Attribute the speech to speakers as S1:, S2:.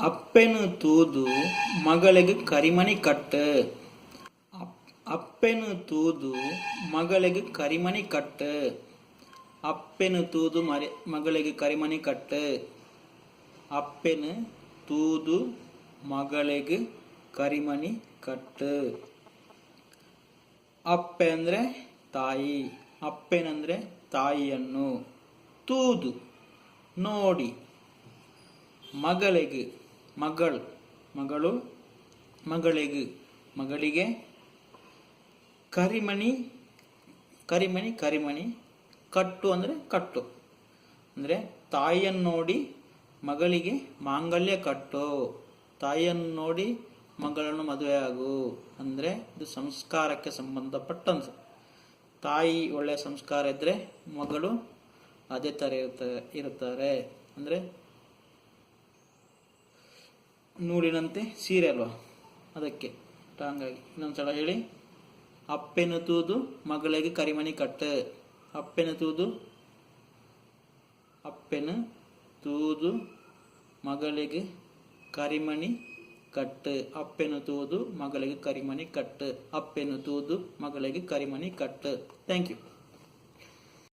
S1: ಅಪ್ಪೆನು ತೂದು ಮಗಳಿಗೆ ಕರಿಮಣಿ ಕಟ್ಟು. ಅಪ್ಪೆನು ತೂದು ಮಗಳಿಗೆ ಕರಿಮಣಿ ಕಟ್ಟು. ಅಪ್ಪೆನು ತೂದು ಮಗಳಿಗೆ ಕರಿಮಣಿ ಕಟ್ಟು. ಅಪ್ಪೆನು ತೂದು ಮಗಳಿಗೆ ಕರಿಮಣಿ ಕಟ್ಟು. ಅಪ್ಪೆ ಅಂದ್ರೆ ತಾಯಿ, ಅಪ್ಪೆನಂದ್ರೆ ತಾಯಿಯನ್ನು, ತೂದು ನೋಡಿ, ಮಗಳಿಗೆ ಮಗಳು ಮಗಳಿಗೆ ಕರಿಮಣಿ ಕಟ್ಟು ಅಂದ್ರೆ ಕಟ್ಟು ಅಂದ್ರೆ ತಾಯಿಯನ್ನು ನೋಡಿ ಮಗಳಿಗೆ ಮಾಂಗಲ್ಯ ಕಟ್ಟು. ತಾಯಿಯನ್ನು ನೋಡಿ ಮಗಳನ್ನು ಮದುವೆ ಆಗು ಅಂದ್ರೆ ಇದು ಸಂಸ್ಕಾರಕ್ಕೆ ಸಂಬಂಧಪಟ್ಟಂತ. ತಾಯಿ ಒಳ್ಳೆಯ ಸಂಸ್ಕಾರ ಇದ್ರೆ ಮಗಳು ಅದೇ ತರ ಇರುತ್ತಾರೆ. ಅಂದ್ರೆ ನೂಲಿನಂತೆ ಸೀರೆ ಅಲ್ವಾ, ಅದಕ್ಕೆ ಹಂಗಾಗಿ ಇನ್ನೊಂದ್ಸಲ ಹೇಳಿ. ಅಪ್ಪೆನು ತೂದು ಮಗಳಿಗೆ ಕರಿಮಣಿ ಕಟ್ಟು. ಅಪ್ಪೆನು ತೂದು ಮಗಳಿಗೆ ಕರಿಮಣಿ ಕಟ್ಟು. ಅಪ್ಪೆನು ತೂದು ಮಗಳಿಗೆ ಕರಿಮಣಿ ಕಟ್ಟು. ಅಪ್ಪೆನು ತೂದು ಮಗಳಿಗೆ ಕರಿಮಣಿ ಕಟ್ಟು. Thank you.